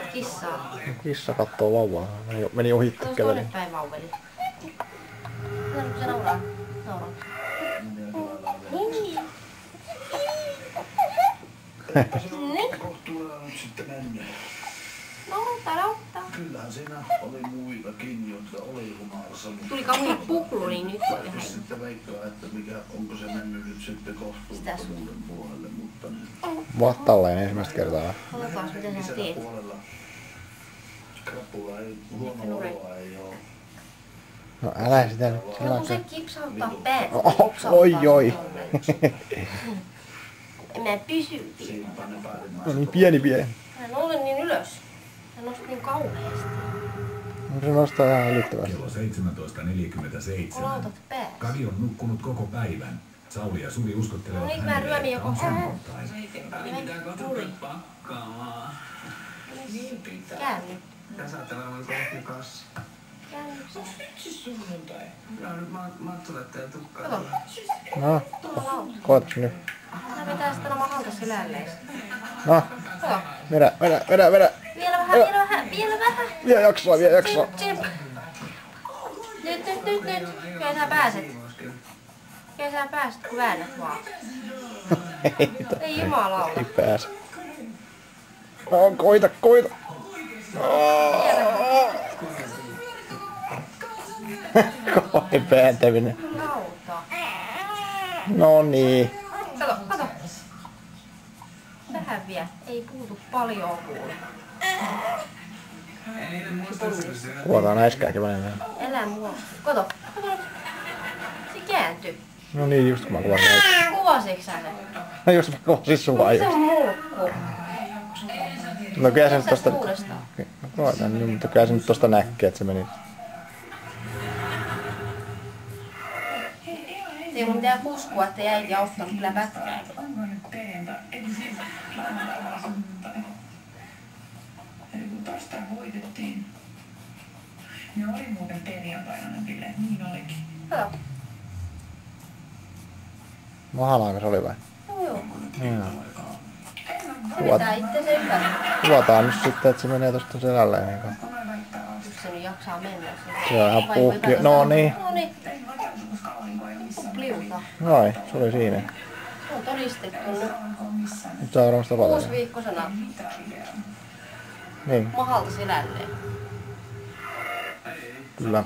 Kissaa. Kissa kattoo vauvaa. Meni ohitte Tuossa käveli. toinen päin vauveli. Kun se nauraa. Nauraa. Nauttaa. Kyllähän siinä oli muitakin, jotka oli humalassa. Tuli kauhean puklu, niin nyt voi tehdä. Sitten veikkaa, että onko se mennyt nyt sitten kohtuuttomuuden puolelle, mutta niin. Vaattalleen ensimmäistä kertaa. Katsotaan, mitä sä teet. Puolella krapula ei, huono oloa ei oo. No älä sitä nyt No sillä kun se kipsauttaa päät. Oi. Mä pysyn. Siinäpä ne päällimmäiset. No niin pieni. Mä nousen niin ylös. Mä nostin niin kauheasti. No se nostaa ihan älyttävästi. Kello 17.47. Lautat pääs. Kadi on nukkunut koko päivän. Sauli ja Suvi uskottelevat No nyt mä ryömin joko Tuli pakkaamaan. Niin pitää. Käänny. Tässä ajatellaan vaan kohti kassa. Käänny. Siis sunnuntai. Kyllä nyt matsulette ja tukkaa. Kato. No, Tuolla lauta. koetas nyt. Mä vetää sitä omaa halta selälleen. No, Kato. vedä. Vielä vähän. Vielä jaksaa. Tsip. Nyt. Kyllä sä pääset. Kyllä sä pääset, kun väännät vaan. Ei jumalauta. Ei pääse. No, koita. Koe vääntäminen. Lauta. No niin. Kato. Vähän vielä. Ei puutu paljon kuule. Kuvataan äiskääkin menemään. Älä mua. Kato. Se kääntyy. No niin, just kun mä kuvasin äiskää. Kuvasitko sä sen? No just mä kuvasin sua Se just. on mulkku. No kyllä se nyt tosta... Uudestaan. No koetaan nyt, mutta kyllä se nyt tosta näkee, että se meni. Ei mun mitään uskoa, että äiti on ottanut kyllä pätkää. Onko nyt perjantai? Eli siis lauantaina sunnuntai. Eli kun torstai voitettiin. Ne oli muuten perjantaina ne bileet, niin olikin. Kato. Mahalaanko se oli vai? Joo. Joo. Se vetää itsensä ympäri. Kuvataan nyt sitten, että se menee tosta selälleen. Niin kuin. Just se nyt jaksaa mennä. Se on ihan Vai puhki. voi No niin. Pliuta. Noin, se oli siinä. Se on todistettu nyt. Nyt saa varmasti avata. 6-viikkosena Niin, mahalta selälleen. kyllä.